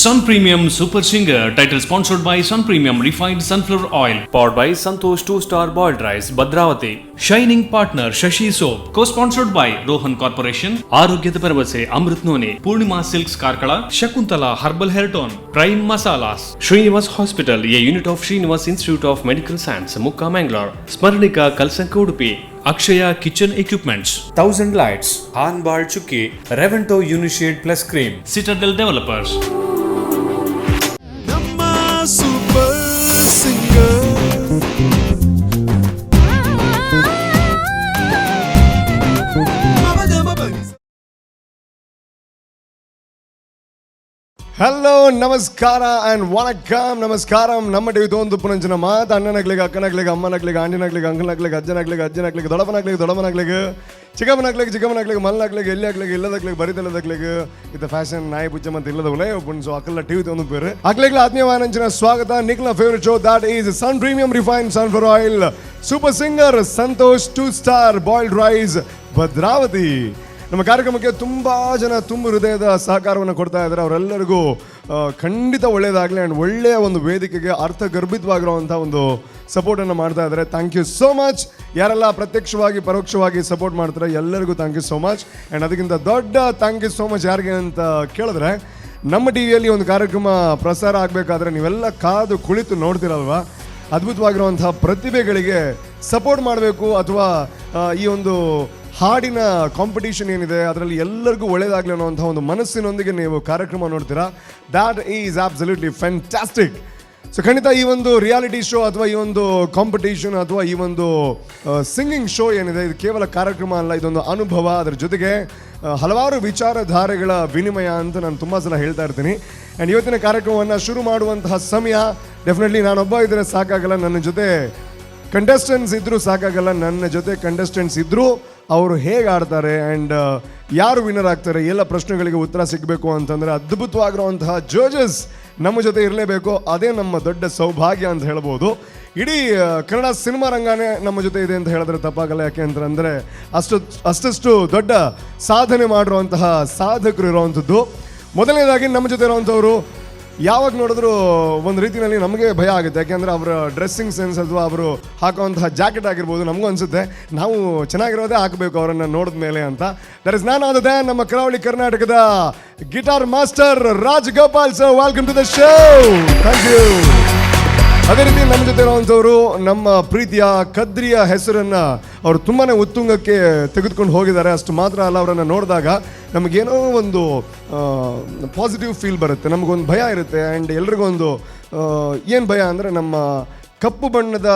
Sun Premium Super Singer, title sponsored by Sun Premium Refined Sunflower Oil, powered by Santosh 2-Star Boiled Rice, Bhadravati. Shining Partner Shashi Soap, co-sponsored by Rohan Corporation, Arogyada Paravase, Amrit None, Purnima Silks Karkala, Shakuntala Herbal Hair Tone, Prime Masalas, Srinivas Hospital, a unit of Srinivas Institute of Medical Science, Mukka Mangalore, Smarnika Kalsanka Udupi, Akshaya Kitchen Equipments, 1000 Lights, Anbar Chukki, Revento Unishade Plus Cream, Citadel Developers. Super Singer. Hello ನಮಸ್ಕಾರ and ವಣಕಂ ನಮಸ್ಕಾರಂ. ನಮ್ಮ TV ಒಂದು ಪುನಂಚಿನ ಮಾತು ಅಣ್ಣನಗ್ಲಿಗೆ ಅಕ್ಕನಗ್ಲಿಗೆ ಅಮ್ಮನಗ್ಲಿಗೆ ಆಂಟಿನಗ್ಲಿಗೆ ಅಂಕಲ್ನಗ್ಲಿಗೆ ಅಜ್ಜನಗ್ಲಿಗೆ ದೊಡ್ಡಪ್ಪನಗ್ಲಿಗೆ ಚಿಕ್ಕಮ್ಮನಗ್ಲಿಗೆ ಮಲ್ಲಗ್ಲಿಗೆ ಎಲ್ಲಿ ಇಲ್ಲದಗ್ಲಿಗೆ ಬರಿದಲ್ಲದಗ್ಲಿಗೆ ಇದು fashion ನಾಯಿ ಪುಚ್ಚ ಮತ್ತು ಇಲ್ಲದವಲೇ so ಅಕ್ಕಲ್ಲ TV ಒಂದು ಬೇರೆ ಅಕ್ಲಿಗೆ ಆತ್ಮೀಯವಾನಂಚಿನ ಸ್ವಾಗತ. ನಿಕ್ಲ favourite show that is Sun premium refined sunflower oil super singer Santosh 2-Star boiled rice Bhadravati. ನಮ್ಮ ಕಾರ್ಯಕ್ರಮಕ್ಕೆ ತುಂಬ ಜನ ತುಂಬ ಹೃದಯದ ಸಹಕಾರವನ್ನು ಕೊಡ್ತಾ ಇದ್ದಾರೆ. ಅವರೆಲ್ಲರಿಗೂ ಖಂಡಿತ ಒಳ್ಳೆಯದಾಗಲಿ ಆ್ಯಂಡ್ ಒಳ್ಳೆಯ ಒಂದು ವೇದಿಕೆಗೆ ಅರ್ಥಗರ್ಭಿತವಾಗಿರುವಂಥ ಒಂದು ಸಪೋರ್ಟನ್ನು ಮಾಡ್ತಾ ಇದ್ದಾರೆ. Thank you so much. ಯಾರೆಲ್ಲ ಪ್ರತ್ಯಕ್ಷವಾಗಿ ಪರೋಕ್ಷವಾಗಿ ಸಪೋರ್ಟ್ ಮಾಡ್ತಾರೆ ಎಲ್ಲರಿಗೂ thank you so much. And ಅದಕ್ಕಿಂತ ದೊಡ್ಡ ಥ್ಯಾಂಕ್ ಯು ಸೋ ಮಚ್ ಯಾರಿಗೆ ಅಂತ ಕೇಳಿದ್ರೆ, ನಮ್ಮ ಟಿ ವಿಯಲ್ಲಿ ಒಂದು ಕಾರ್ಯಕ್ರಮ ಪ್ರಸಾರ ಆಗಬೇಕಾದ್ರೆ ನೀವೆಲ್ಲ ಕಾದು ಕುಳಿತು ನೋಡ್ತಿರಲ್ವಾ, ಅದ್ಭುತವಾಗಿರುವಂಥ ಪ್ರತಿಭೆಗಳಿಗೆ ಸಪೋರ್ಟ್ ಮಾಡಬೇಕು ಅಥವಾ ಈ ಒಂದು ಹಾಡಿನ ಕಾಂಪಿಟೇಷನ್ ಏನಿದೆ ಅದರಲ್ಲಿ ಎಲ್ಲರಿಗೂ ಒಳ್ಳೆಯದಾಗಲಿ ಅನ್ನೋವಂಥ ಒಂದು ಮನಸ್ಸಿನೊಂದಿಗೆ ನೀವು ಕಾರ್ಯಕ್ರಮ ನೋಡ್ತೀರಾ. That is absolutely fantastic. So ಖಂಡಿತ ಈ ಒಂದು ರಿಯಾಲಿಟಿ ಶೋ ಅಥವಾ ಈ ಒಂದು ಕಾಂಪಿಟೇಷನ್ ಅಥವಾ ಈ ಒಂದು ಸಿಂಗಿಂಗ್ ಶೋ ಏನಿದೆ ಇದು ಕೇವಲ ಕಾರ್ಯಕ್ರಮ ಅಲ್ಲ, ಇದೊಂದು ಅನುಭವ. ಅದರ ಜೊತೆಗೆ ಹಲವಾರು ವಿಚಾರಧಾರೆಗಳ ವಿನಿಮಯ ಅಂತ ನಾನು ತುಂಬ ಸಲ ಹೇಳ್ತಾ ಇರ್ತೀನಿ. ಆ್ಯಂಡ್ ಇವತ್ತಿನ ಕಾರ್ಯಕ್ರಮವನ್ನು ಶುರು ಮಾಡುವಂತಹ ಸಮಯ ಡೆಫಿನೆಟ್ಲಿ ನಾನೊಬ್ಬ ಇದ್ದರೆ ಸಾಕಾಗಲ್ಲ, ನನ್ನ ಜೊತೆ ಕಂಟೆಸ್ಟೆಂಟ್ಸ್ ಇದ್ದರೂ ಸಾಕಾಗಲ್ಲ. ನನ್ನ ಜೊತೆ ಕಂಟೆಸ್ಟೆಂಟ್ಸ್ ಇದ್ದರೂ ಅವರು ಹೇಗೆ ಆಡ್ತಾರೆ ಆ್ಯಂಡ್ ಯಾರು ವಿನ್ನರ್ ಆಗ್ತಾರೆ, ಎಲ್ಲ ಪ್ರಶ್ನೆಗಳಿಗೆ ಉತ್ತರ ಸಿಗಬೇಕು ಅಂತಂದರೆ ಅದ್ಭುತವಾಗಿರುವಂತಹ ಜಡ್ಜಸ್ ನಮ್ಮ ಜೊತೆ ಇರಲೇಬೇಕು. ಅದೇ ನಮ್ಮ ದೊಡ್ಡ ಸೌಭಾಗ್ಯ ಅಂತ ಹೇಳ್ಬೋದು. ಇಡೀ ಕನ್ನಡ ಸಿನಿಮಾ ರಂಗನೇ ನಮ್ಮ ಜೊತೆ ಇದೆ ಅಂತ ಹೇಳಿದ್ರೆ ತಪ್ಪಾಗಲ್ಲ. ಯಾಕೆ ಅಂತಂದರೆ ಅಷ್ಟು ದೊಡ್ಡ ಸಾಧನೆ ಮಾಡಿರುವಂತಹ ಸಾಧಕರು ಇರುವಂಥದ್ದು. ಮೊದಲನೇದಾಗಿ ನಮ್ಮ ಜೊತೆ ಇರುವಂಥವ್ರು ಯಾವಾಗ ನೋಡಿದ್ರು ಒಂದು ರೀತಿಯಲ್ಲಿ ನಮಗೆ ಭಯ ಆಗುತ್ತೆ. ಯಾಕೆಂದರೆ ಅವರ ಡ್ರೆಸ್ಸಿಂಗ್ ಸೆನ್ಸ್ ಅಥವಾ ಅವರು ಹಾಕುವಂತಹ ಜಾಕೆಟ್ ಆಗಿರ್ಬೋದು, ನಮಗೂ ಅನಿಸುತ್ತೆ ನಾವು ಚೆನ್ನಾಗಿರೋದೇ ಹಾಕಬೇಕು ಅವರನ್ನು ನೋಡಿದ ಮೇಲೆ ಅಂತ. That is none other than ನಮ್ಮ ಕರಾವಳಿ ಕರ್ನಾಟಕದ guitar master Raj Gopal sir. Welcome to the show. Thank you. ಅದೇ ರೀತಿ ನಮ್ಮ ಜೊತೆ ಇರುವಂಥವರು ನಮ್ಮ ಪ್ರೀತಿಯ ಕದ್ರಿಯ ಹೆಸರನ್ನು ಅವರು ತುಂಬಾ ಉತ್ತುಂಗಕ್ಕೆ ತೆಗೆದುಕೊಂಡು ಹೋಗಿದ್ದಾರೆ. ಅಷ್ಟು ಮಾತ್ರ ಅಲ್ಲ, ಅವರನ್ನು ನೋಡಿದಾಗ ನಮಗೇನೋ ಒಂದು ಪಾಸಿಟಿವ್ ಫೀಲ್ ಬರುತ್ತೆ, ನಮಗೊಂದು ಭಯ ಇರುತ್ತೆ. ಆ್ಯಂಡ್ ಎಲ್ರಿಗೊಂದು ಏನು ಭಯ ಅಂದರೆ ನಮ್ಮ ಕಪ್ಪು ಬಣ್ಣದ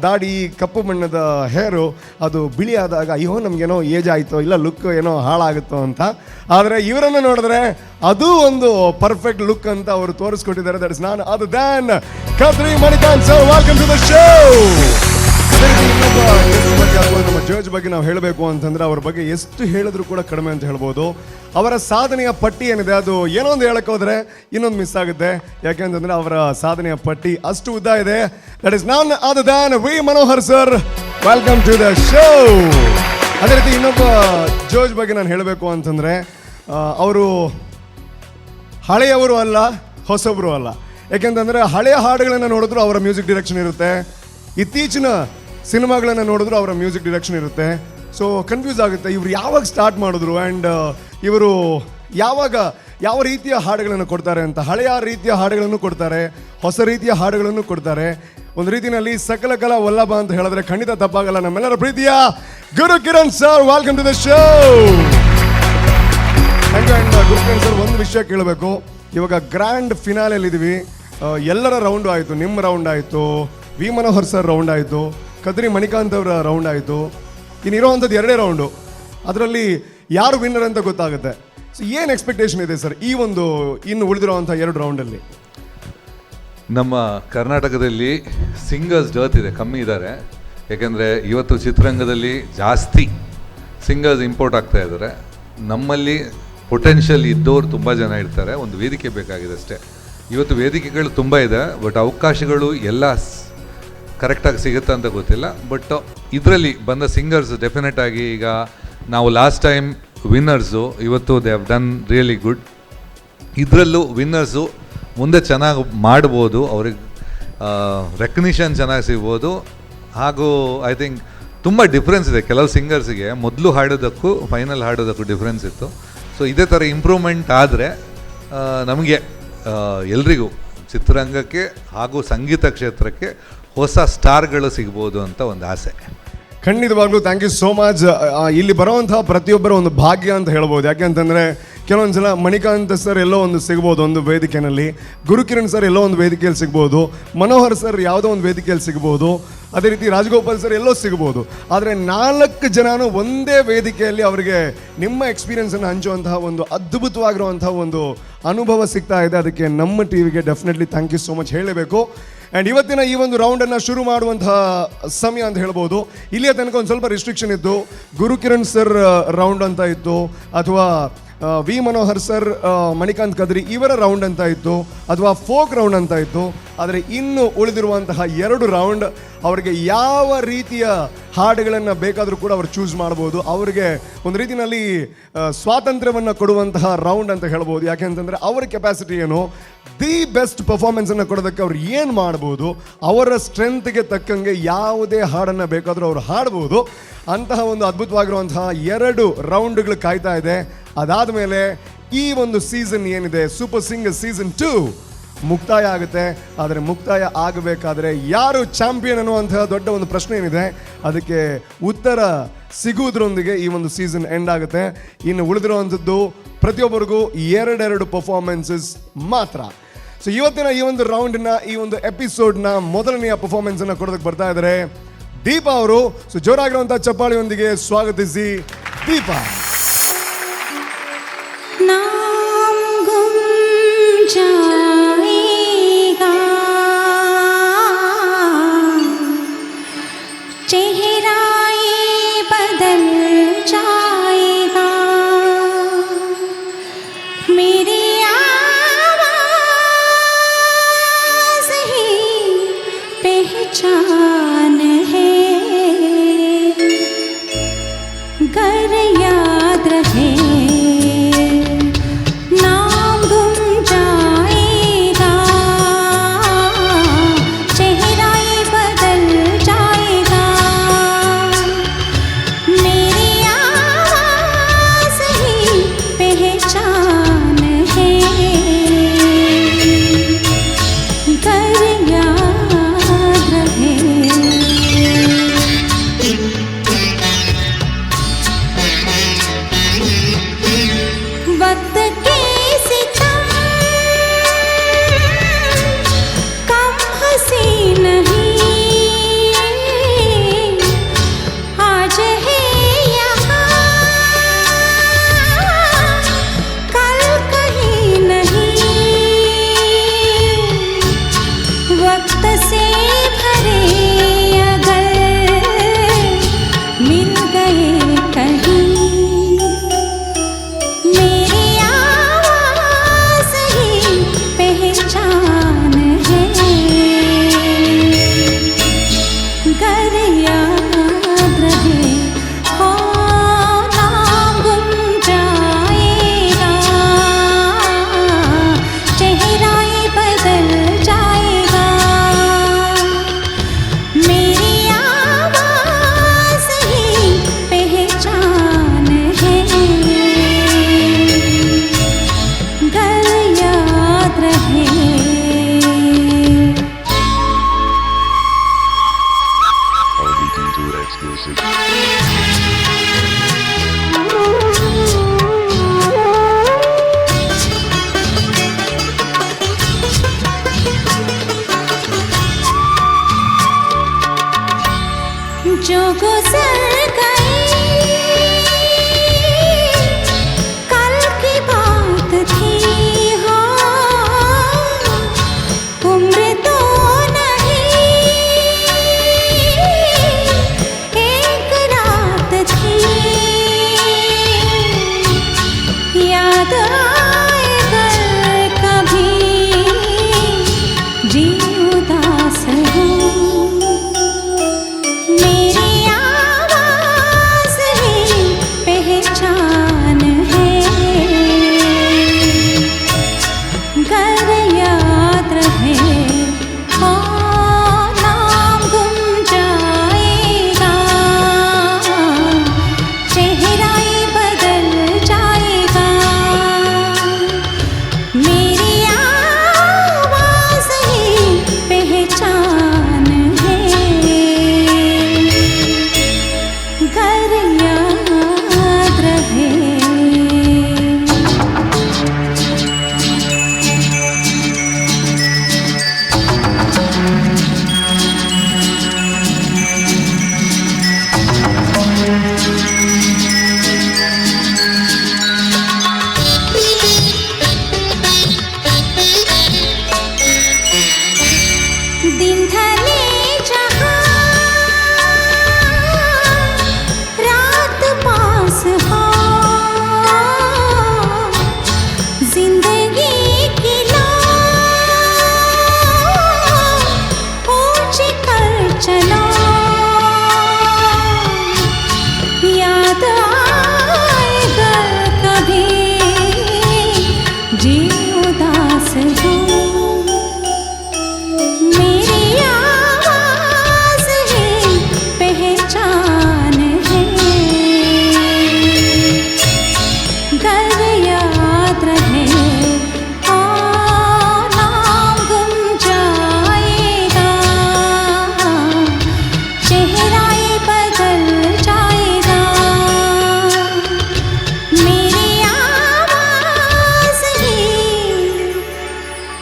ದಾಡಿ, ಕಪ್ಪು ಬಣ್ಣದ ಹೇರು ಅದು ಬಿಳಿ ಆದಾಗ ಅಯ್ಯೋ ನಮಗೇನೋ ಏಜ್ ಆಯಿತೋ ಇಲ್ಲ ಲುಕ್ ಏನೋ ಹಾಳಾಗುತ್ತೋ ಅಂತ. ಆದರೆ ಇವರನ್ನು ನೋಡಿದ್ರೆ ಅದು ಒಂದು ಪರ್ಫೆಕ್ಟ್ ಲುಕ್ ಅಂತ ಅವರು ತೋರಿಸ್ಕೊಟ್ಟಿದ್ದಾರೆ. That is none other than Kadri Manikanth sir. Welcome to the show. ನಮ್ಮ ಜಡ್ಜ್ ಬಗ್ಗೆ ನಾವು ಹೇಳಬೇಕು ಅಂತಂದ್ರೆ ಅವ್ರ ಬಗ್ಗೆ ಎಷ್ಟು ಹೇಳಿದ್ರು ಕೂಡ ಕಡಿಮೆ ಅಂತ ಹೇಳ್ಬೋದು. ಅವರ ಸಾಧನೆಯ ಪಟ್ಟಿ ಏನಿದೆ ಅದು ಏನೋ ಒಂದು ಹೇಳಕ್ಕೆ ಹೋದ್ರೆ ಇನ್ನೊಂದು ಮಿಸ್ ಆಗುತ್ತೆ. ಯಾಕೆಂತಂದ್ರೆ ಅವರ ಸಾಧನೆಯ ಪಟ್ಟಿ ಅಷ್ಟು ಉದ್ದ ಇದೆ. That is none other than V Manohar sir. Welcome to the show. ಅದೇ ರೀತಿ ಇನ್ನೊಬ್ಬ ಜಡ್ಜ್ ಬಗ್ಗೆ ನಾನು ಹೇಳಬೇಕು ಅಂತಂದ್ರೆ ಅವರು ಹಳೆಯವರು ಅಲ್ಲ, ಹೊಸಬರು ಅಲ್ಲ. ಯಾಕೆಂತಂದ್ರೆ ಹಳೆಯ ಹಾಡುಗಳನ್ನು ನೋಡಿದ್ರು ಅವರ ಮ್ಯೂಸಿಕ್ ಡೈರೆಕ್ಷನ್ ಇರುತ್ತೆ, ಇತ್ತೀಚಿನ ಸಿನಿಮಾಗಳನ್ನು ನೋಡಿದ್ರು ಅವರ ಮ್ಯೂಸಿಕ್ ಡೈರೆಕ್ಷನ್ ಇರುತ್ತೆ. ಸೊ ಕನ್ಫ್ಯೂಸ್ ಆಗುತ್ತೆ ಇವರು ಯಾವಾಗ ಸ್ಟಾರ್ಟ್ ಮಾಡಿದ್ರು ಆ್ಯಂಡ್ ಇವರು ಯಾವ ರೀತಿಯ ಹಾಡುಗಳನ್ನು ಕೊಡ್ತಾರೆ ಅಂತ. ಹಳೆಯ ರೀತಿಯ ಹಾಡುಗಳನ್ನು ಕೊಡ್ತಾರೆ, ಹೊಸ ರೀತಿಯ ಹಾಡುಗಳನ್ನು ಕೊಡ್ತಾರೆ. ಒಂದು ರೀತಿಯಲ್ಲಿ ಸಕಲ ಕಲಾ ವಲ್ಲಭ ಅಂತ ಹೇಳಿದ್ರೆ ಖಂಡಿತ ತಪ್ಪಾಗಲ್ಲ. ನಮ್ಮೆಲ್ಲರ ಪ್ರೀತಿಯ Guru Kiran sir. Welcome to the show. Thank you. And Guru Kiran sir, ಒಂದು ವಿಷಯ ಕೇಳಬೇಕು. ಇವಾಗ ಗ್ರ್ಯಾಂಡ್ ಫಿನಾಲೆಯಲ್ಲಿ ಇದ್ದೀವಿ. ಎಲ್ಲರ ರೌಂಡು ಆಯಿತು, ನಿಮ್ಮ ರೌಂಡ್ ಆಯಿತು, ವಿ ಮನೋಹರ್ ಸರ್ ರೌಂಡ್ ಆಯಿತು, ಕದ್ರಿ ಮಣಿಕಾಂತ್ ಅವರ ರೌಂಡ್ ಆಯಿತು. ಇನ್ನಿರೋವಂಥದ್ದು 2 ರೌಂಡು. ಅದರಲ್ಲಿ ಯಾರು ವಿನ್ನರ್ ಅಂತ ಗೊತ್ತಾಗುತ್ತೆ. ಸೊ ಏನು ಎಕ್ಸ್ಪೆಕ್ಟೇಷನ್ ಇದೆ ಸರ್ ಈ ಒಂದು ಇನ್ನು ಉಳಿದಿರೋವಂಥ 2 ರೌಂಡಲ್ಲಿ? ನಮ್ಮ ಕರ್ನಾಟಕದಲ್ಲಿ ಸಿಂಗರ್ಸ್ ಡರ್ತ್ ಇದೆ, ಕಮ್ಮಿ ಇದ್ದಾರೆ. ಯಾಕೆಂದರೆ ಇವತ್ತು ಚಿತ್ರರಂಗದಲ್ಲಿ ಜಾಸ್ತಿ ಸಿಂಗರ್ಸ್ ಇಂಪೋರ್ಟ್ ಆಗ್ತಾ ಇದ್ದಾರೆ. ನಮ್ಮಲ್ಲಿ ಪೊಟೆನ್ಷಿಯಲ್ ಇದ್ದವರು ತುಂಬ ಜನ ಇರ್ತಾರೆ, ಒಂದು ವೇದಿಕೆ ಬೇಕಾಗಿದೆ ಅಷ್ಟೇ. ಇವತ್ತು ವೇದಿಕೆಗಳು ತುಂಬ ಇದೆ, ಬಟ್ ಅವಕಾಶಗಳು ಎಲ್ಲ ಕರೆಕ್ಟಾಗಿ ಸಿಗುತ್ತೆ ಅಂತ ಗೊತ್ತಿಲ್ಲ. ಬಟ್ ಇದರಲ್ಲಿ ಬಂದ ಸಿಂಗರ್ಸ್ ಡೆಫಿನೆಟ್ ಆಗಿ ಈಗ ನಾವು ಲಾಸ್ಟ್ ಟೈಮ್ ವಿನ್ನರ್ಸು ಇವತ್ತು they have done really good. ಇದರಲ್ಲೂ ವಿನ್ನರ್ಸು ಮುಂದೆ ಚೆನ್ನಾಗಿ ಮಾಡ್ಬೋದು, ಅವ್ರಿಗೆ ರೆಕಗ್ನಿಷನ್ ಚೆನ್ನಾಗಿ ಸಿಗ್ಬೋದು. ಹಾಗೂ ಐ ಥಿಂಕ್ ತುಂಬ ಡಿಫ್ರೆನ್ಸ್ ಇದೆ. ಕೆಲವು ಸಿಂಗರ್ಸಿಗೆ ಮೊದಲು ಹಾಡೋದಕ್ಕೂ ಫೈನಲ್ ಹಾಡೋದಕ್ಕೂ ಡಿಫ್ರೆನ್ಸ್ ಇತ್ತು. ಸೊ ಇದೇ ಥರ ಇಂಪ್ರೂವ್ಮೆಂಟ್ ಆದರೆ ನಮಗೆ ಎಲ್ರಿಗೂ ಚಿತ್ರರಂಗಕ್ಕೆ ಹಾಗೂ ಸಂಗೀತ ಕ್ಷೇತ್ರಕ್ಕೆ ಹೊಸ ಸ್ಟಾರ್ಗಳು ಸಿಗ್ಬೋದು ಅಂತ ಒಂದು ಆಸೆ. ಖಂಡಿತವಾಗ್ಲೂ ಥ್ಯಾಂಕ್ ಯು ಸೋ ಮಚ್. ಇಲ್ಲಿ ಬರೋವಂತಹ ಪ್ರತಿಯೊಬ್ಬರ ಒಂದು ಭಾಗ್ಯ ಅಂತ ಹೇಳ್ಬೋದು. ಯಾಕೆಂತಂದರೆ ಕೆಲವೊಂದು ಸಲ ಮಣಿಕಾಂತ್ ಸರ್ ಎಲ್ಲೋ ಒಂದು ಸಿಗ್ಬೋದು ಒಂದು ವೇದಿಕೆಯಲ್ಲಿ, ಗುರುಕಿರಣ್ ಸರ್ ಎಲ್ಲೋ ಒಂದು ವೇದಿಕೆಯಲ್ಲಿ ಸಿಗ್ಬೋದು, ಮನೋಹರ್ ಸರ್ ಯಾವುದೋ ಒಂದು ವೇದಿಕೆಯಲ್ಲಿ ಸಿಗ್ಬೋದು, ಅದೇ ರೀತಿ ರಾಜಗೋಪಾಲ್ ಸರ್ ಎಲ್ಲೋ ಸಿಗ್ಬೋದು. ಆದರೆ 4 ಜನನೂ ಒಂದೇ ವೇದಿಕೆಯಲ್ಲಿ ಅವರಿಗೆ ನಿಮ್ಮ ಎಕ್ಸ್ಪೀರಿಯನ್ಸನ್ನು ಹಂಚುವಂತಹ ಒಂದು ಅದ್ಭುತವಾಗಿರುವಂತಹ ಒಂದು ಅನುಭವ ಸಿಗ್ತಾ ಇದೆ. ಅದಕ್ಕೆ ನಮ್ಮ ಟಿವಿಗೆ definitely thank you so much ಹೇಳಬೇಕು. ಆ್ಯಂಡ್ ಇವತ್ತಿನ ಈ ಒಂದು ರೌಂಡನ್ನು ಶುರು ಮಾಡುವಂತಹ ಸಮಯ ಅಂತ ಹೇಳ್ಬೋದು. ಇಲ್ಲಿಯ ತನಕ ಒಂದು ಸ್ವಲ್ಪ ರಿಸ್ಟ್ರಿಕ್ಷನ್ ಇತ್ತು. ಗುರುಕಿರಣ್ ಸರ್ ರೌಂಡ್ ಅಂತ ಇತ್ತು, ಅಥವಾ ವಿ ಮನೋಹರ್ ಸರ್, ಮಣಿಕಾಂತ್ ಕದ್ರಿ ಇವರ ರೌಂಡ್ ಅಂತ ಇತ್ತು, ಅಥವಾ ಫೋಕ್ ರೌಂಡ್ ಅಂತ ಇತ್ತು. ಆದರೆ ಇನ್ನು ಉಳಿದಿರುವಂತಹ 2 ರೌಂಡ್ ಅವರಿಗೆ ಯಾವ ರೀತಿಯ ಹಾಡುಗಳನ್ನು ಬೇಕಾದರೂ ಕೂಡ ಅವರು ಚೂಸ್ ಮಾಡ್ಬೋದು. ಅವರಿಗೆ ಒಂದು ರೀತಿಯಲ್ಲಿ ಸ್ವಾತಂತ್ರ್ಯವನ್ನು ಕೊಡುವಂತಹ ರೌಂಡ್ ಅಂತ ಹೇಳ್ಬೋದು. ಯಾಕೆಂತಂದರೆ ಅವರ ಕೆಪಾಸಿಟಿ ಏನು, ದಿ ಬೆಸ್ಟ್ ಪರ್ಫಾರ್ಮೆನ್ಸನ್ನು ಕೊಡೋದಕ್ಕೆ ಅವ್ರು ಏನು ಮಾಡ್ಬೋದು, ಅವರ ಸ್ಟ್ರೆಂತ್ಗೆ ತಕ್ಕಂಗೆ ಯಾವುದೇ ಹಾಡನ್ನು ಬೇಕಾದರೂ ಅವರು ಹಾಡ್ಬೋದು. ಅಂತಹ ಒಂದು ಅದ್ಭುತವಾಗಿರುವಂತಹ 2 ರೌಂಡ್ಗಳು ಕಾಯ್ತಾ ಇದೆ. ಅದಾದ ಮೇಲೆ ಈ ಒಂದು ಸೀಸನ್ ಏನಿದೆ, ಸೂಪರ್ ಸಿಂಗರ್ ಸೀಸನ್ 2 ಮುಕ್ತಾಯ ಆಗುತ್ತೆ. ಆದರೆ ಮುಕ್ತಾಯ ಆಗಬೇಕಾದ್ರೆ ಯಾರು ಚಾಂಪಿಯನ್ ಅನ್ನುವಂತಹ ದೊಡ್ಡ ಒಂದು ಪ್ರಶ್ನೆ ಏನಿದೆ, ಅದಕ್ಕೆ ಉತ್ತರ ಸಿಗುವುದರೊಂದಿಗೆ ಈ ಒಂದು ಸೀಸನ್ ಎಂಡ್ ಆಗುತ್ತೆ. ಇನ್ನು ಉಳಿದಿರುವಂಥದ್ದು ಪ್ರತಿಯೊಬ್ಬರಿಗೂ 2 ಪರ್ಫಾರ್ಮೆನ್ಸಸ್ ಮಾತ್ರ. ಸೊ ಇವತ್ತಿನ ಈ ಒಂದು ರೌಂಡ್ನ, ಈ ಒಂದು ಎಪಿಸೋಡ್ನ ಮೊದಲನೆಯ ಪರ್ಫಾರ್ಮೆನ್ಸನ್ನು ಕೊಡೋದಕ್ಕೆ ಬರ್ತಾ ಇದ್ದಾರೆ ದೀಪಾ ಅವರು. ಸೊ ಜೋರಾಗಿರುವಂಥ ಚಪ್ಪಾಳಿಯೊಂದಿಗೆ ಸ್ವಾಗತಿಸಿ ದೀಪಾ. याद रहे नाम गुम जाए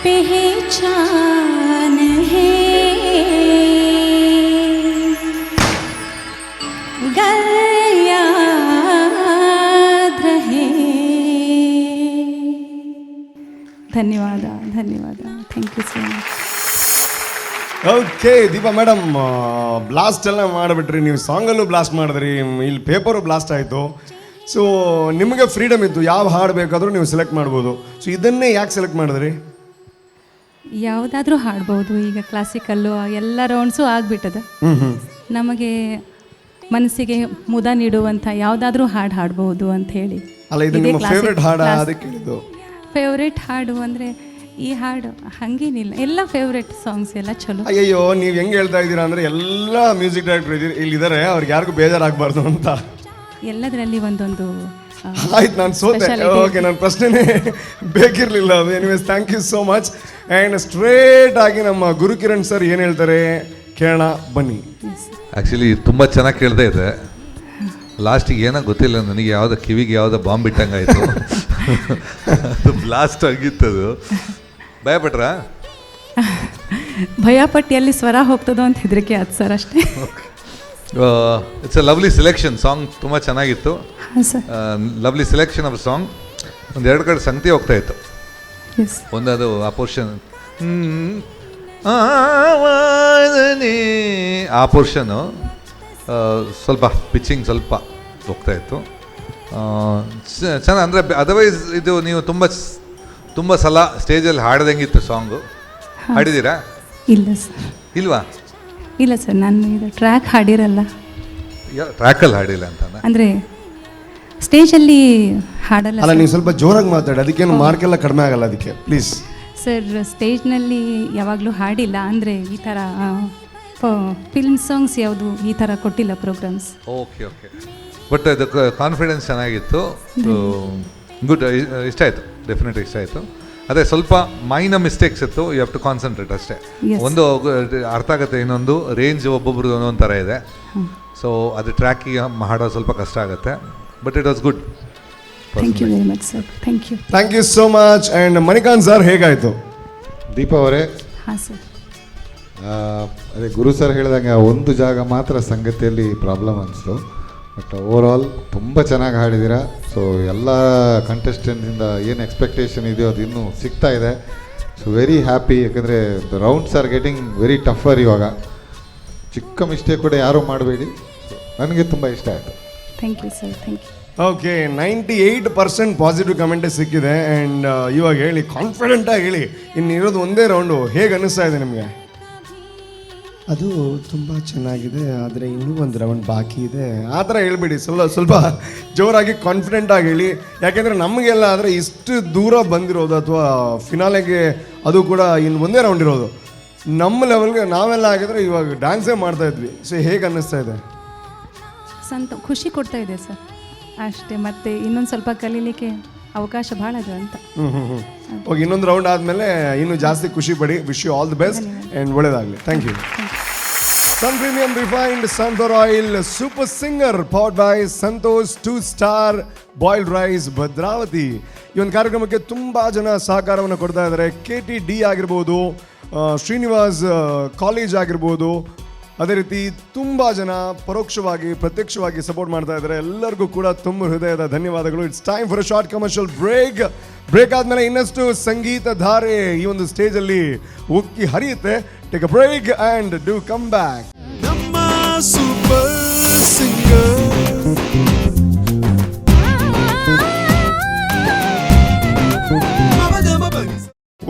पहचान है गल याद रहे. ಧನ್ಯವಾದ thank you so much. Okay Deepa madam, blast ಎಲ್ಲ ಮಾಡಿಬಿಟ್ರಿ ನೀವು, ಸಾಂಗಲ್ಲೂ ಬ್ಲಾಸ್ಟ್ ಮಾಡಿದ್ರಿ, ಇಲ್ಲಿ ಪೇಪರು ಬ್ಲಾಸ್ಟ್ ಆಯಿತು. ಸೊ ನಿಮಗೆ ಫ್ರೀಡಮ್ ಇತ್ತು, ಯಾವ ಹಾಡು ಬೇಕಾದರೂ ನೀವು ಸೆಲೆಕ್ಟ್ ಮಾಡ್ಬೋದು. ಸೊ ಇದನ್ನೇ ಯಾಕೆ ಸೆಲೆಕ್ಟ್ ಮಾಡಿದ್ರಿ? ಯಾವುದಾದ್ರೂ ಹಾಡ್ಬೋದು. ಈಗ ಕ್ಲಾಸಿಕಲ್ಲು ಎಲ್ಲ ರೌಂಡ್ಸು ಆಗಿಬಿಟ್ಟದ. ನಮಗೆ ಮನಸ್ಸಿಗೆ ಮುದ ನೀಡುವಂಥ ಯಾವುದಾದ್ರೂ ಹಾಡು ಹಾಡ್ಬೋದು ಅಂತ ಹೇಳಿ. ಅಲ್ಲ, ಇದು ನಿಮ್ಮ ಫೇವ್ರೆಟ್ ಹಾಡು, ಅದಕ್ಕೆ ಇದು ಫೇವ್ರೆಟ್ ಹಾಡು ಅಂದರೆ ಈ ಹಾಡು ಹಾಗೇನಿಲ್ಲ, ಎಲ್ಲ ಫೇವ್ರೆಟ್ ಸಾಂಗ್ಸ್ ಎಲ್ಲ ಚಲೋ. ಅಯ್ಯಯ್ಯೋ, ನೀವು ಹೆಂಗೆ ಹೇಳ್ತಾ ಇದ್ದೀರಾ ಅಂದರೆ ಎಲ್ಲ ಮ್ಯೂಸಿಕ್ ಡೈರೆಕ್ಟರ್ ಇಲ್ಲಿದ್ದಾರೆ, ಅವ್ರಿಗೆ ಯಾರಿಗೂ ಬೇಜಾರಾಗಬಾರ್ದು ಅಂತ. ಎಲ್ಲದರಲ್ಲಿ ಒಂದೊಂದು ಆಯ್ತು, ನಾನು ಸೋತೆ. ಓಕೆ, ನನ್ನ ಪ್ರಶ್ನೆನೇ ಬೇಕಿರಲಿಲ್ಲ ಅದು. Anyways, thank you so much. And straight ಆಗಿ ನಮ್ಮ ಗುರುಕಿರಣ್ ಸರ್ ಏನು ಹೇಳ್ತಾರೆ ಕೇಳೋಣ ಬನ್ನಿ. ಆ್ಯಕ್ಚುಲಿ ತುಂಬ ಚೆನ್ನಾಗಿ ಕೇಳ್ತಾ ಇದೆ. ಲಾಸ್ಟಿಗೆ ಏನೋ ಗೊತ್ತಿಲ್ಲ ನನಗೆ, ಯಾವುದೋ ಕಿವಿಗೆ ಯಾವುದೋ ಬಾಂಬ್ ಇಟ್ಟಂಗಾಯಿತು. ಅದು ಬ್ಲಾಸ್ಟ್ ಆಗಿತ್ತದು. ಭಯಪಟ್ರಾ? ಭಯಪಟ್ಟು ಎಲ್ಲಿ ಸ್ವರ ಹೋಗ್ತದೋ ಅಂತ ಹೆದರಿಕೆ ಆಯ್ತು ಸರ್, ಅಷ್ಟೇ. It's a lovely selection. Song ತುಂಬ ಚೆನ್ನಾಗಿತ್ತು. ಹಾಂ sir. Lovely selection of song. ಒಂದೆರಡು ಕಡೆ ಸಂಗತಿ ಹೋಗ್ತಾ ಇತ್ತು. ಎಸ್. ಒಂದದು ಆ ಪೋರ್ಷನ್, ಆ ಪೋರ್ಷನು ಸ್ವಲ್ಪ ಪಿಚ್ಚಿಂಗ್ ಸ್ವಲ್ಪ ಹೋಗ್ತಾ ಇತ್ತು. ಚೆನ್ನಾಗಿ ಅಂದರೆ ಅದರ್ವೈಸ್ ಇದು ನೀವು ತುಂಬ ಸಲ ಸ್ಟೇಜಲ್ಲಿ ಹಾಡ್ದಂಗಿತ್ತು ಸಾಂಗು. ಹಾಡಿದ್ದೀರಾ? ಇಲ್ಲ ಸರ್. ಇಲ್ವಾ? ಇಲ್ಲ ಸರ್, ನಾನು ಇದು ಟ್ರ್ಯಾಕ್ ಹಾಡಿರಲ್ಲ. ಟ್ರ್ಯಾಕಲ್ಲಿ ಹಾಡಿಲ್ಲ ಅಂತಾನೆ ಅಂದರೆ ಸ್ಟೇಜಲ್ಲಿ ಹಾಡಲ್ಲ. ಅಲ್ಲ, ನೀವು ಸ್ವಲ್ಪ ಜೋರಾಗಿ ಮಾತಾಡಿ, ಅದಕ್ಕೇನು ಮಾರ್ಕೆಲ್ಲ ಕಡಿಮೆ ಆಗಲ್ಲ, ಅದಕ್ಕೆ ಪ್ಲೀಸ್. ಸರ್, ಸ್ಟೇಜ್ನಲ್ಲಿ ಯಾವಾಗಲೂ ಹಾಡಿಲ್ಲ. ಅಂದರೆ ಈ ಥರ ಫಿಲ್ಮ್ ಸಾಂಗ್ಸ್ ಯಾವುದು ಈ ಥರ ಕೊಟ್ಟಿಲ್ಲ ಪ್ರೋಗ್ರಾಮ್ಸ್. Okay okay. ಬಟ್ ಅದು ಕಾನ್ಫಿಡೆನ್ಸ್ ಚೆನ್ನಾಗಿತ್ತು. ಗುಡ್, ಇಷ್ಟ ಆಯಿತು, ಡೆಫಿನೆಟ್ ಇಷ್ಟ ಆಯಿತು. ಅದೇ ಸ್ವಲ್ಪ ಮೈನರ್ ಮಿಸ್ಟೇಕ್ಸ್ ಇತ್ತು, ಯು ಹ್ಯಾವ್ ಟು ಕಾನ್ಸಂಟ್ರೇಟ್ ಅಷ್ಟೇ. ಒಂದು ಅರ್ಥ ಆಗುತ್ತೆ, ಇನ್ನೊಂದು ರೇಂಜ್ ಒಬ್ಬೊಬ್ರದ್ದು ಒಂದೊಂದು ಥರ ಇದೆ. ಸೊ ಅದು ಟ್ರ್ಯಾಕಿಗೆ ಹಾಡೋದು ಸ್ವಲ್ಪ ಕಷ್ಟ ಆಗುತ್ತೆ. But it was good. Thank you very much sir. Thank you. Thank you so much. And Manikanth sir, ಹೇಗಾಯಿತು? ದೀಪಾ ಅವರೇ, ಹಾಂ ಸರ್. ಅದೇ ಗುರು ಸರ್ ಹೇಳಿದಂಗೆ ಒಂದು ಜಾಗ ಮಾತ್ರ ಸಂಗತಿಯಲ್ಲಿ ಪ್ರಾಬ್ಲಮ್ ಅನಿಸ್ತು. ಬಟ್ ಓವರ್ ಆಲ್ ತುಂಬ ಚೆನ್ನಾಗಿ ಹಾಡಿದ್ದೀರಾ. ಸೊ ಎಲ್ಲ ಕಂಟೆಸ್ಟೆಂಟ್ಸಿಂದ ಏನು ಎಕ್ಸ್ಪೆಕ್ಟೇಷನ್ ಇದೆಯೋ ಅದು ಇನ್ನೂ ಸಿಗ್ತಾ ಇದೆ. So very happy. ಯಾಕಂದರೆ the rounds are getting very tougher ಇವಾಗ. ಚಿಕ್ಕ ಮಿಸ್ಟೇಕ್ ಕೂಡ ಯಾರೂ ಮಾಡಬೇಡಿ. ನನಗೆ ತುಂಬ ಇಷ್ಟ ಆಯಿತು. Thank you sir. Thank you. Okay, 98% positive ಕಮೆಂಟೇ ಸಿಕ್ಕಿದೆ. ಆ್ಯಂಡ್ ಇವಾಗ ಹೇಳಿ, ಕಾನ್ಫಿಡೆಂಟಾಗಿ ಹೇಳಿ, ಇನ್ನಿರೋದು ಒಂದೇ ರೌಂಡು, ಹೇಗೆ ಅನ್ನಿಸ್ತಾ ಇದೆ ನಿಮಗೆ? ಅದು ತುಂಬ ಚೆನ್ನಾಗಿದೆ, ಆದರೆ ಇನ್ನೂ ಒಂದು ರೌಂಡ್ ಬಾಕಿ ಇದೆ, ಆ ಥರ ಹೇಳ್ಬಿಡಿ. ಸ್ವಲ್ಪ ಜೋರಾಗಿ ಕಾನ್ಫಿಡೆಂಟಾಗಿ ಹೇಳಿ. ಯಾಕೆಂದರೆ ನಮಗೆಲ್ಲ ಆದರೆ ಇಷ್ಟು ದೂರ ಬಂದಿರೋದು, ಅಥವಾ ಫಿನಾಲೆಗೆ ಅದು ಕೂಡ ಇನ್ನು ಒಂದೇ ರೌಂಡ್ ಇರೋದು, ನಮ್ಮ ಲೆವೆಲ್ಗೆ ನಾವೆಲ್ಲ ಆಗಿದ್ರೆ ಇವಾಗ ಡ್ಯಾನ್ಸೇ ಮಾಡ್ತಾ ಇದ್ವಿ. ಸೊ ಹೇಗೆ ಅನ್ನಿಸ್ತಾ ಇದೆ? ಖುಷಿ ಕೊಡ್ತಾ ಇದೆ ಸರ್, ಅಷ್ಟೇ. ಮತ್ತೆ ಇನ್ನೊಂದು ಸ್ವಲ್ಪ ಕಲೀಲಿಕ್ಕೆ ಅವಕಾಶ ಭಾಳ ಅದು ಅಂತ. ಓಕೆ, ಇನ್ನೊಂದು ರೌಂಡ್ ಆದಮೇಲೆ ಇನ್ನೂ ಜಾಸ್ತಿ ಖುಷಿ ಪಡಿ. Wish you all the best and ಒಳ್ಳೆಯದಾಗಲಿ. Thank you. Sun premium refined sunflower oil super singer powered by Santosh 2 star boiled rice Bhadravati. ಈ ಒಂದು ಕಾರ್ಯಕ್ರಮಕ್ಕೆ ತುಂಬ ಜನ ಸಹಕಾರವನ್ನು ಕೊಡ್ತಾ ಇದ್ದಾರೆ. KTD ಆಗಿರ್ಬೋದು, ಶ್ರೀನಿವಾಸ್ ಕಾಲೇಜ್ ಆಗಿರ್ಬೋದು, ಅದೇ ರೀತಿ ತುಂಬ ಜನ ಪರೋಕ್ಷವಾಗಿ ಪ್ರತ್ಯಕ್ಷವಾಗಿ ಸಪೋರ್ಟ್ ಮಾಡ್ತಾ ಇದ್ದಾರೆ. ಎಲ್ಲರಿಗೂ ಕೂಡ ತುಂಬ ಹೃದಯದ ಧನ್ಯವಾದಗಳು. It's time for a short commercial break ಆದಮೇಲೆ ಇನ್ನಷ್ಟು ಸಂಗೀತ ಧಾರೆ ಈ ಒಂದು ಸ್ಟೇಜಲ್ಲಿ ಉಕ್ಕಿ ಹರಿಯುತ್ತೆ. Take a break and do come back. ನಮ್ಮ ಸೂಪರ್ ಸಿಂಗರ್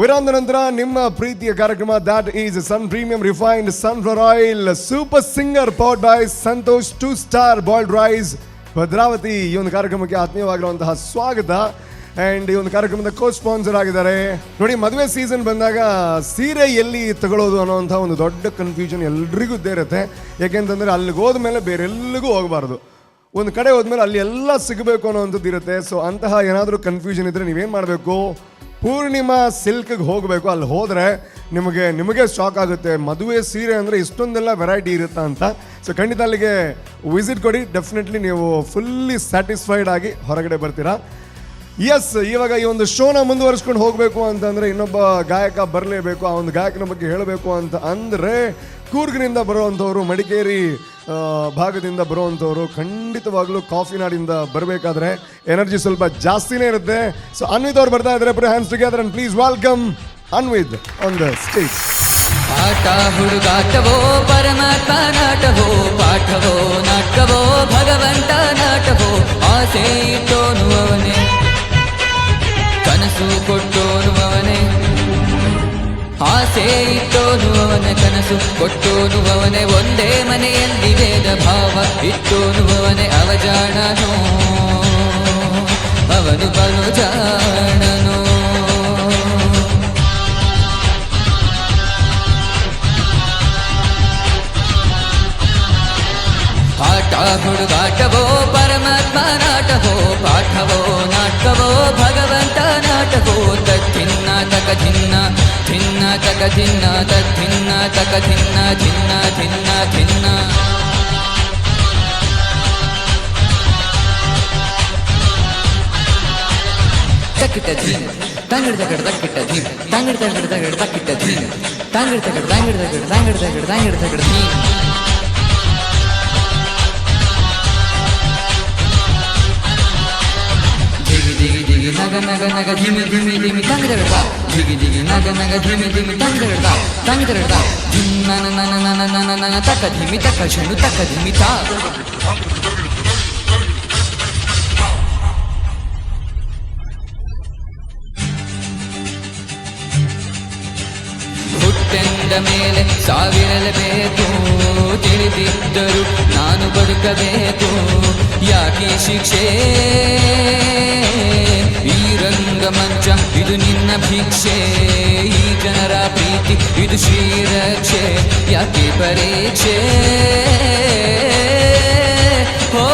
ವಿರಾಮದ ನಂತರ ನಿಮ್ಮ ಪ್ರೀತಿಯ ಕಾರ್ಯಕ್ರಮ that is Sun premium refined sunflower oil super singer powered by Santosh 2 star boiled rice Bhadravati. ಈ ಒಂದು ಕಾರ್ಯಕ್ರಮಕ್ಕೆ ಆತ್ಮೀಯವಾಗಿರುವಂತಹ ಸ್ವಾಗತ. ಆ್ಯಂಡ್ ಈ ಒಂದು ಕಾರ್ಯಕ್ರಮದ ಕೋ ಸ್ಪಾನ್ಸರ್ ಆಗಿದ್ದಾರೆ. ನೋಡಿ, ಮದುವೆ ಸೀಸನ್ ಬಂದಾಗ ಸೀರೆ ಎಲ್ಲಿ ತಗೊಳ್ಳೋದು ಅನ್ನೋವಂಥ ಒಂದು ದೊಡ್ಡ ಕನ್ಫ್ಯೂಷನ್ ಎಲ್ರಿಗೂ ಇದ್ದೇ ಇರುತ್ತೆ. ಯಾಕೆಂತಂದರೆ ಅಲ್ಲಿಗೆ ಹೋದ್ಮೇಲೆ ಬೇರೆಲ್ಲಿಗೂ ಹೋಗಬಾರ್ದು, ಒಂದು ಕಡೆ ಹೋದ್ಮೇಲೆ ಅಲ್ಲಿ ಎಲ್ಲ ಸಿಗಬೇಕು ಅನ್ನೋವಂಥದ್ದು ಇರುತ್ತೆ. ಸೊ ಅಂತಹ ಏನಾದರೂ ಕನ್ಫ್ಯೂಷನ್ ಇದ್ದರೆ ನೀವೇನು ಮಾಡಬೇಕು, ಪೂರ್ಣಿಮಾ ಸಿಲ್ಕ್ಗೆ ಹೋಗಬೇಕು. ಅಲ್ಲಿ ಹೋದರೆ ನಿಮಗೆ ಶಾಕ್ ಆಗುತ್ತೆ, ಮದುವೆ ಸೀರೆ ಅಂದರೆ ಇಷ್ಟೊಂದೆಲ್ಲ ವೆರೈಟಿ ಇರುತ್ತಾ ಅಂತ. ಸೊ ಖಂಡಿತ ಅಲ್ಲಿಗೆ ವಿಸಿಟ್ ಕೊಡಿ. ಡೆಫಿನೆಟ್ಲಿ ನೀವು ಫುಲ್ಲಿ ಸ್ಯಾಟಿಸ್ಫೈಡ್ ಆಗಿ ಹೊರಗಡೆ ಬರ್ತೀರಾ. ಎಸ್, ಇವಾಗ ಈ ಒಂದು ಶೋನ ಮುಂದುವರಿಸ್ಕೊಂಡು ಹೋಗಬೇಕು ಅಂತಂದರೆ ಇನ್ನೊಬ್ಬ ಗಾಯಕ ಬರಲೇಬೇಕು. ಆ ಒಂದು ಗಾಯಕನ ಬಗ್ಗೆ ಹೇಳಬೇಕು ಅಂತ ಅಂದರೆ ಕೂರ್ಗ್ನಿಂದ ಬರುವಂಥವ್ರು, ಮಡಿಕೇರಿ ಭಾಗದಿಂದ ಬರುವಂಥವ್ರು ಖಂಡಿತವಾಗ್ಲೂ ಕಾಫಿ ನಾಡಿಂದ ಬರಬೇಕಾದ್ರೆ ಎನರ್ಜಿ ಸ್ವಲ್ಪ ಜಾಸ್ತಿನೇ ಇರುತ್ತೆ. ಸೊ ಅನ್ವಿತ್ ಅವ್ರು ಬರ್ತಾ ಇದ್ದಾರೆ. Put hands together and please welcome Anvith on the stage. ಆಟ ಹುಡುಗಾಟವೋ ಪರಮಾತ್ಮ ನಾಟವೋ, ಪಾಠವೋ ನಾಟಕವೋ ಭಗವಂತ ನಾಟವೋ, ಆಸೆ ಇಟ್ಟೋನು ಅವನೇ, ಕನಸು ಕೊಟ್ಟೋನು ಅವನೇ, ಆಸೆ ಇಟ್ಟೋನು ಅವನ, ಕನಸು ಕೊಟ್ಟೋನು ಅವನೇ, ಒಂದೇ ಮನೆಯಲ್ಲಿ ಭೇದ ಭಾವ ಇಟ್ಟೋನು ಅವನೇ, ಅವ ಜಾಣನೋ ಅವನು ಬಲು ಜಾಣನೋ. ಆಟ ಹುಡುಗಾಟವೋ ಪರಮಾತ್ಮ ನಾಟವೋ, ಪಾಠವೋ ನಾಟಕವೋ ಭಗವಂತ ನಾಟವೋ, ತತ್ತಿನ್ನ ತಕ ಧಿನ್ನ ಧಿನ್ನ ತಕ ಧಿನ್ನ ತತ್ತಿನ್ನ ತಕ ಧಿನ್ನ ಧಿನ್ನ ಧಿನ್ನ ಧಿನ್ನ. ತಕ್ಕಿಟ ಧೀಮ್ ತಂಗಿಡ ತಗಡ ತಕ್ಕಿಟ ಧೀಮ್ ತಂಗಿಡ ತಗಡ ತಗಡ ತಕ್ಕಿಟ ಧೀಮ್ ತಂಗಿಡ ತಗಡ ತಂಗಿಡ ತಗಡ ತಂಗಿಡ ತಗಡ ತಂಗಿಡ ತಗಡ ಧೀಮ್. ದಿಗಿ ದಿಗಿ ನಗ ನಗ ನಗ ಧಿಮಿ ಧಿಮಿ ಧಿಮಿ ತಂಗಿದಡ, ದಿಗಿ ದಿಗಿ ನಗ ನಗ ಧಿಮಿ ಧಿಮಿ ತಂಗಿದಡ ತಂಗಿದಡ, ಧಿನ್ನ ನನ ನನ ನನ ನನ ತಕ ಧಿಮಿ ತಕ ಶಣು ತಕ ಧಿಮಿ ತಾ. ಹುಟ್ಟೆಂದ ಮೇಲೆ ಸಾವಿರಲೇಬೇಕು, ತಿಳಿದಿದ್ದರು ನಾನು ಬದುಕಬೇಕು, ಯಾಕೆ ಶಿಕ್ಷೆ ಈ ರಂಗಮಂಚ ಇದು ನಿನ್ನ ಭಿಕ್ಷೆ, ಈ ಜನರ ಪ್ರೀತಿ ಇದು ಶ್ರೀರಕ್ಷೆ, ಯಾಕೆ ಪರೀಕ್ಷೆ ಹೋ.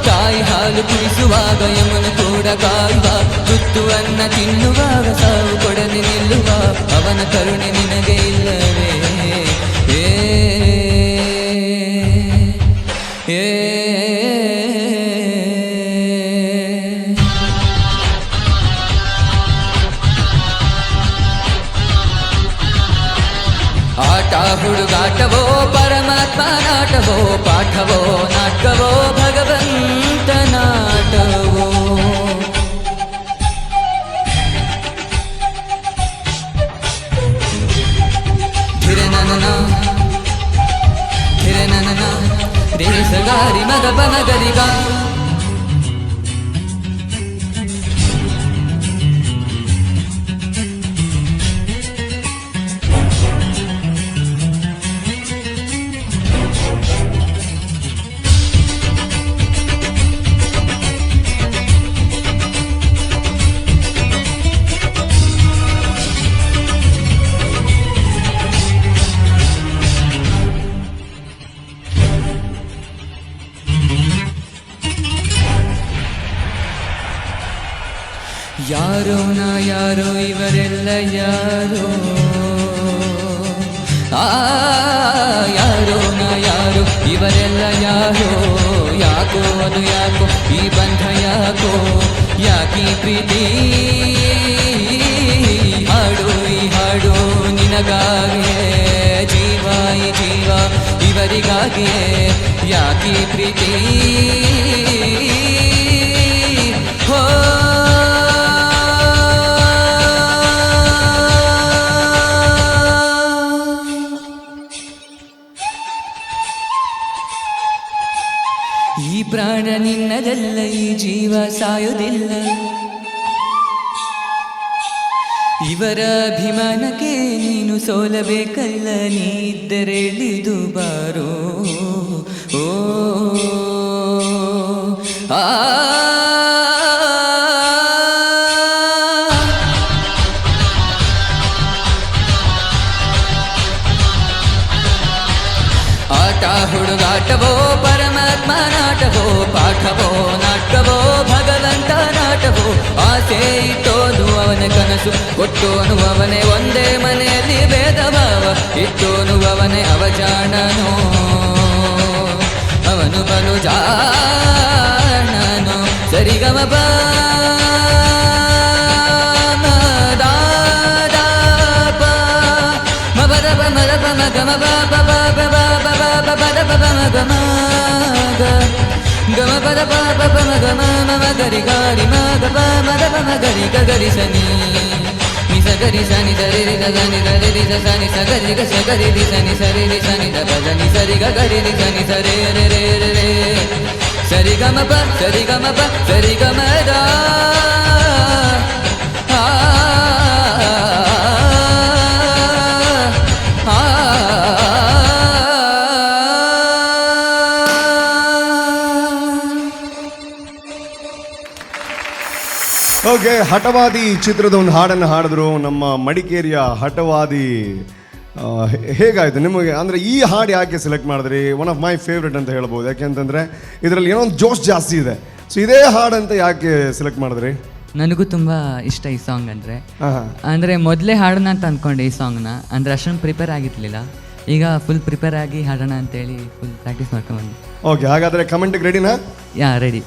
ತಾಯಿ ಹಾಲು ಕುಡಿಸುವಾಗ ಯಮನ ಕೂಡ ಕಾಯುವ, ತುತ್ತುವನ್ನ ತಿನ್ನುವಾಗ ಸಾವು ಕೊಡದೆ ನಿಲ್ಲುವ, ಅವನ ಕರುಣೆ ನಿನಗೆ ಇಲ್ಲವೇ ಆಟ ಹುಡುಗಾಟವೋ ಪರಮಾತ್ಮ ನಾಟವೋ, ಪಾಠವೋ ನಾಟಕವೋ ಭಗವಂತ ನಾಟವೋ. ಧಿರೆ ನನ ಧಿರೆ ನನ ದೇಸಗಾರಿ ಮಗ ಬನಗರಿಗ. ಯಾರೋ ನಾ ಯಾರೋ ಇವರೆಲ್ಲ ಯಾರೋ, ಯಾರೋ ನಾ ಯಾರೋ ಇವರೆಲ್ಲ ಯಾರೋ, ಯಾಕೋ ಅದು ಯಾಕೋ ಈ ಬಂಧ ಯಾಕೋ, ಯಾಕೀ ಪ್ರೀತಿ ಹಾಡು ಈ ಹಾಡು ನಿನಗಾಗಿಯೇ, ಜೀವ ಈ ಜೀವ ಇವರಿಗಾಗಿಯೇ, ಯಾಕೀ ಪ್ರೀತಿ ಹೋ. ಈ ಪ್ರಾಣ ನಿನ್ನದಲ್ಲ, ಈ ಜೀವ ಸಾಯೋದಿಲ್ಲ, ಇವರ ಅಭಿಮಾನಕ್ಕೆ ನೀನು ಸೋಲಬೇಕಲ್ಲ, ನೀ ಇದ್ದರೆ ಇಳಿದು ಬಾರೋ ಓ ಆ. ಆಟ ಹುಡುಗಾಟವೋ ಪರಮಾತ್ಮ ನಾಟವೋ, ಪಾಠವೋ ನಾಟಕವೋ ಭಗವಂತ ನಾಟವೋ, ಆಸೆ ಇಟ್ಟೋನು ಅವನ, ಕನಸು ಕೊಟ್ಟೋನು ಅವನೇ, ಒಂದೇ ಮನೆಯಲ್ಲಿ ಭೇದ ಭಾವ ಇಟ್ಟೋನು ಅವನೇ, ಅವ ಜಾಣನೋ ಅವನು ಬಲು ಜಾಣನೋ. ಸರಿ ಗಮ ಪ ಮ ದಾ ದಾ ಪ ಮ ಪದ ಪ ಮ ದ ಪ ಮ ಗ ಮ ಪ ಪ ಪ ಪ ಪ ಪ ಪ ಪ ದ ಪ ಪ ಮ ಗ ಮ ಗ ಗಮ ಪದ ಪ ಪ ಪ ಮ ಗ ಮ ಮ ಮ ಗರಿ ಗಾರಿ ಮ ಗ ಪ ಮ ದ ಪ ಮ ಗರಿ ಗ ಗರಿ ಸನಿ ನಿ ಸ ಗರಿ ಸನಿ ದ ರಿ ರಿ ಗ ಗ ನಿ ದ ರಿ ರಿ ಸ ಸ ನಿ ಸ ಗರಿ ಗ ಸ ಗರಿ ರಿ ಸ ನಿ ಸ ರಿ ರಿ ಸ ನಿ ದ ಪ ದ ನಿ ಸ ರಿ ಗ ಗರಿ ರಿ ಸ ನಿ ಸ ರೆ ರೆ ರೆ ರೆ ರೆ ಸರಿ ಗ ಮ ಪ ಸರಿ ಗ ಮ ಪ ಸರಿ ಗ ಮ ದ ಆ ಓಕೆ, ಹಠವಾದಿ ಚಿತ್ರದ ಒಂದು ಹಾಡನ್ನು ಹಾಡಿದ್ರು ನಮ್ಮ ಮಡಿಕೇರಿಯ ಹಠವಾದಿ. ಹೇಗಾಯಿತು ನಿಮಗೆ? ಅಂದರೆ ಈ ಹಾಡು ಯಾಕೆ ಸೆಲೆಕ್ಟ್ ಮಾಡಿದ್ರಿ? ಒನ್ ಆಫ್ ಮೈ ಫೇವ್ರೆಟ್ ಅಂತ ಹೇಳ್ಬೋದು. ಯಾಕೆಂತಂದರೆ ಇದರಲ್ಲಿ ಏನೋ ಒಂದು ಜೋಶ್ ಜಾಸ್ತಿ ಇದೆ. ಸೊ ಇದೇ ಹಾಡಂತ ಯಾಕೆ ಸೆಲೆಕ್ಟ್ ಮಾಡಿದ್ರಿ? ನನಗೂ ತುಂಬ ಇಷ್ಟ ಈ ಸಾಂಗ್ ಅಂದರೆ. ಹಾಂ, ಅಂದರೆ ಮೊದಲೇ ಹಾಡೋಣ ಅಂತ ಅಂದ್ಕೊಂಡೆ ಈ ಸಾಂಗ್ನ. ಅಂದರೆ ಅಷ್ಟೊಂದು ಪ್ರಿಪೇರ್ ಆಗಿರಲಿಲ್ಲ. ಈಗ ಫುಲ್ ಪ್ರಿಪೇರ್ ಆಗಿ ಹಾಡೋಣ ಅಂತೇಳಿ ಫುಲ್ ಪ್ರಾಕ್ಟೀಸ್ ಮಾಡ್ಕೊಂಡ್ಬಂದು. ಓಕೆ, ಹಾಗಾದರೆ ಕಮೆಂಟ್ಗೆ ರೆಡಿನಾ? ಯಾ ರೆಡಿ.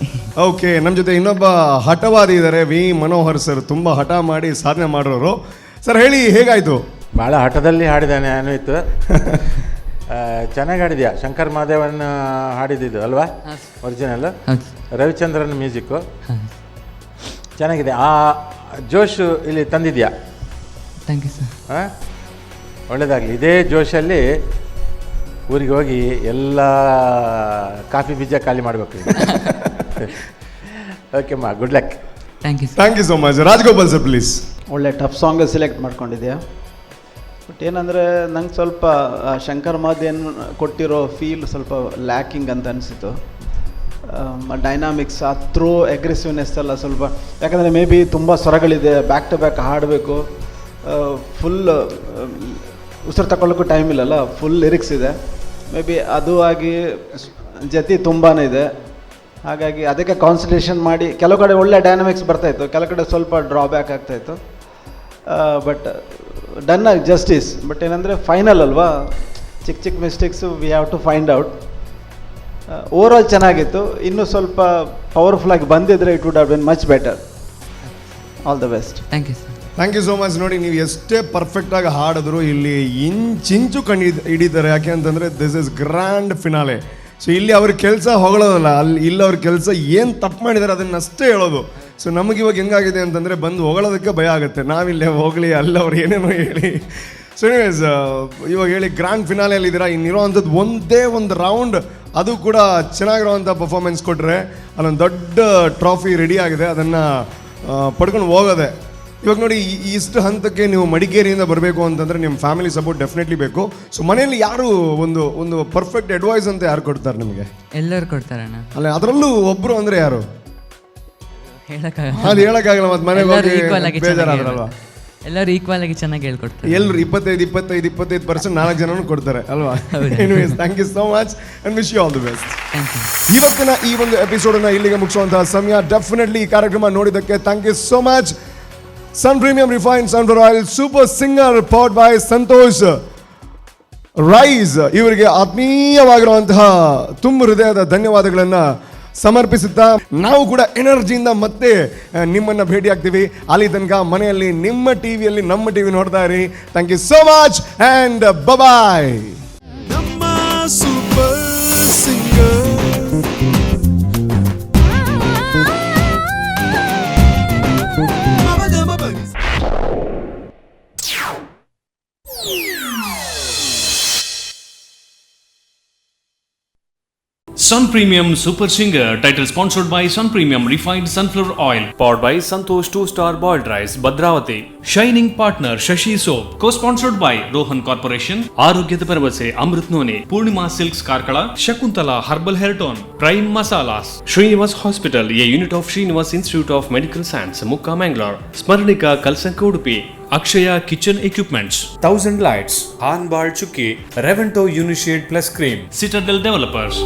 ಓಕೆ, ನಮ್ಮ ಜೊತೆ ಇನ್ನೊಬ್ಬ ಹಠವಾದಿ ಇದ್ದಾರೆ, ವಿ ಮನೋಹರ್ ಸರ್. ತುಂಬ ಹಠ ಮಾಡಿ ಸಾಧನೆ ಮಾಡೋರು. ಸರ್ ಹೇಳಿ, ಹೇಗಾಯಿತು? ಭಾಳ ಹಠದಲ್ಲಿ ಹಾಡಿದ್ದಾನೆ ಅನ್ವಿತ್. ಚೆನ್ನಾಗಿ ಹಾಡಿದ್ಯಾ. ಶಂಕರ್ ಮಹಾದೇವನ್ ಹಾಡಿದ್ದು ಅಲ್ವಾ? ಒರಿಜಿನಲ್ ಹೌದು. ರವಿಚಂದ್ರನ್ ಮ್ಯೂಸಿಕ್ಕು ಚೆನ್ನಾಗಿದೆ. ಆ ಜೋಶು ಇಲ್ಲಿ ತಂದಿದ್ಯಾ. Thank you sir. ಹಾಂ, ಒಳ್ಳೆಯದಾಗಲಿ. ಇದೇ ಜೋಶಲ್ಲಿ ಊರಿಗೆ ಹೋಗಿ ಎಲ್ಲ ಕಾಫಿ ಬೀಜ ಖಾಲಿ ಮಾಡಬೇಕು. ಓಕೆಮ್ಮ, good luck. Thank you sir. Thank you so much. Rajagopal sir please. ಒಳ್ಳೆ ಟಫ್ ಸಾಂಗ್ ಸೆಲೆಕ್ಟ್ ಮಾಡ್ಕೊಂಡಿದ್ಯಾ. ಬಟ್ ಏನಂದರೆ ನಂಗೆ ಸ್ವಲ್ಪ ಶಂಕರ್ ಮಹಾದೇವನ್ ಕೊಟ್ಟಿರೋ ಫೀಲ್ ಸ್ವಲ್ಪ ಲ್ಯಾಕಿಂಗ್ ಅಂತ ಅನಿಸಿತು. ಡೈನಾಮಿಕ್ಸ್, ಆ ಥ್ರೋ ಅಗ್ರೆಸಿವ್ನೆಸ್ ಎಲ್ಲ ಸ್ವಲ್ಪ, ಯಾಕಂದರೆ ಮೇ ಬಿ ತುಂಬ ಸ್ವರಗಳಿದೆ, ಬ್ಯಾಕ್ ಟು ಬ್ಯಾಕ್ ಹಾಡಬೇಕು, ಫುಲ್ ಉಸಿರು ತಗೊಳ್ಳೋಕ್ಕೂ ಟೈಮ್ ಇಲ್ಲಲ್ಲ, ಫುಲ್ ಲಿರಿಕ್ಸ್ ಇದೆ. ಮೇ ಬಿ ಅದು ಆಗಿ ಜತಿ ತುಂಬಾ ಇದೆ. ಹಾಗಾಗಿ ಅದಕ್ಕೆ ಕಾನ್ಸಂಟ್ರೇಷನ್ ಮಾಡಿ ಕೆಲವು ಕಡೆ ಒಳ್ಳೆ ಡೈನಾಮಿಕ್ಸ್ ಬರ್ತಾಯಿತ್ತು, ಕೆಲವು ಕಡೆ ಸ್ವಲ್ಪ ಡ್ರಾಬ್ಯಾಕ್ ಆಗ್ತಾಯಿತ್ತು. ಬಟ್ ಡನ್ ಆಗಿ ಜಸ್ಟಿಸ್. ಬಟ್ ಏನಂದರೆ ಫೈನಲ್ ಅಲ್ವಾ, ಚಿಕ್ಕ ಚಿಕ್ಕ mistakes we have to find out. Over all ಚೆನ್ನಾಗಿತ್ತು. ಇನ್ನೂ ಸ್ವಲ್ಪ ಪವರ್ಫುಲ್ ಆಗಿ ಬಂದಿದ್ರೆ it would have been much better. All the best. Thank you sir. Thank you so much. ನೋಡಿ, ನೀವು ಎಷ್ಟೇ ಪರ್ಫೆಕ್ಟಾಗಿ ಹಾಡಿದ್ರು ಇಲ್ಲಿ ಇಂಚಿಂಚು ಹಿಡಿತಾರೆ. ಯಾಕೆ ಅಂತಂದರೆ this is grand finale. So ಇಲ್ಲಿ ಅವ್ರ ಕೆಲಸ ಹೊಗಳೋದಲ್ಲ, ಇಲ್ಲಿ ಅವ್ರ ಕೆಲಸ ಏನು ತಪ್ಪು ಮಾಡಿದ್ದಾರೆ ಅದನ್ನಷ್ಟೇ ಹೇಳೋದು. ಸೊ ನಮಗೆ ಇವಾಗ ಹೆಂಗಾಗಿದೆ ಅಂತಂದರೆ ಬಂದು ಹೊಗಳೋದಕ್ಕೆ ಭಯ ಆಗುತ್ತೆ. ನಾವಿಲ್ಲೇ ಹೋಗಲಿ, ಅಲ್ಲ ಅವ್ರು ಏನೇನೋ ಹೇಳಿ. ಸೊ ಎನಿವೇಸ್, ಇವಾಗ ಹೇಳಿ ಗ್ರ್ಯಾಂಡ್ ಫಿನಾಲೆಯಲ್ಲಿ ಇದ್ದೀರಾ. ಇನ್ನಿರೋವಂಥದ್ದು ಒಂದೇ ಒಂದು ರೌಂಡ್, ಅದು ಕೂಡ ಚೆನ್ನಾಗಿರೋವಂಥ ಪರ್ಫಾರ್ಮೆನ್ಸ್ ಕೊಟ್ಟರೆ ಅಲ್ಲೊಂದು ದೊಡ್ಡ ಟ್ರಾಫಿ ರೆಡಿ ಆಗಿದೆ, ಅದನ್ನು ಪಡ್ಕೊಂಡು ಹೋಗೋದೆ. ಇವಾಗ ನೋಡಿ, ಇಷ್ಟು ಹಂತಕ್ಕೆ ನೀವು ಮಡಿಕೇರಿಯಿಂದ ಬರಬೇಕು ಅಂತಂದರೆ ನಿಮ್ಮ ಫ್ಯಾಮಿಲಿ ಸಪೋರ್ಟ್ ಡೆಫಿನೆಟ್ಲಿ ಬೇಕು. ಸೊ ಮನೆಯಲ್ಲಿ ಯಾರು ಒಂದು ಪರ್ಫೆಕ್ಟ್ ಅಡ್ವೈಸ್ ಅಂತ ಯಾರು ಕೊಡ್ತಾರೆ ನಿಮಗೆ? ಎಲ್ಲರೂ ಕೊಡ್ತಾರಣ್ಣ. ಅಲ್ಲ, ಅದರಲ್ಲೂ ಒಬ್ಬರು ಅಂದರೆ ಯಾರು? ಹೇಳಕ್ಕಾಗಲ್ಲ. ಅದು ಹೇಳೋಕ್ಕಾಗಲ್ಲ. ಮತ್ತು ಮನೆಗೆ ಹೋಗಿ ಬೇಜಾರಾದ್ರಲ್ವ? ಎಲ್ಲರೂ ಈಕ್ವಲ್ ಆಗಿ ಚೆನ್ನಾಗಿ ಹೇಳ್ಕೊಡ್ತಾರೆ. ಎಲ್ಲರೂ 25% 4 ಜನನೂ ಕೊಡ್ತಾರೆ ಅಲ್ವಾ? Anyways, thank you so much and wish you all the best. Thank you. ಇವತ್ತಿನ ಈ ಒಂದು ಎಪಿಸೋಡನ್ನು ಇಲ್ಲಿಗೆ ಮುಗಿಸುವಂತಹ ಸಮಯ. ಡೆಫಿನೆಟ್ಲಿ ಈ ಕಾರ್ಯಕ್ರಮ ನೋಡಿದ್ದಕ್ಕೆ thank you so much. Sun premium refined sunflower oil super singer powered by Santosh rice ಇವರಿಗೆ ಆತ್ಮೀಯವಾಗಿರುವಂತಹ ತುಂಬ ಹೃದಯದ ಧನ್ಯವಾದಗಳನ್ನು ಸಮರ್ಪಿಸುತ್ತಾ ನಾವು ಕೂಡ ಎನರ್ಜಿಯಿಂದ ಮತ್ತೆ ನಿಮ್ಮನ್ನು ಭೇಟಿ ಆಗ್ತೀವಿ. ಅಲ್ಲಿ ತನಕ ಮನೆಯಲ್ಲಿ ನಿಮ್ಮ ಟಿವಿಯಲ್ಲಿ ನಮ್ಮ ಟಿವಿ ನೋಡ್ತಾ ಇರಿ. Thank you so much and bye. ನಮ್ಮ super Singer Sun Premium Super Singer, title sponsored by Sun Premium Refined Sunflower Oil, powered by Santosh 2-Star Boiled Rice, Badravati. Shining partner Shashi Soap, co-sponsored by Rohan Corporation, Arogyada Paravase, Amrit None, Purnima Silks Karkala, Shakuntala Herbal Hair Tone, Prime Masalas, Srinivas Hospital, a unit of Srinivas Institute of Medical Science, Mukka, Mangalore, Smarnika Kalsanka Udupi, Akshaya Kitchen Equipments, 1000 Lights, Hanbal Chukki, Revento Unishade Plus Cream, Citadel Developers.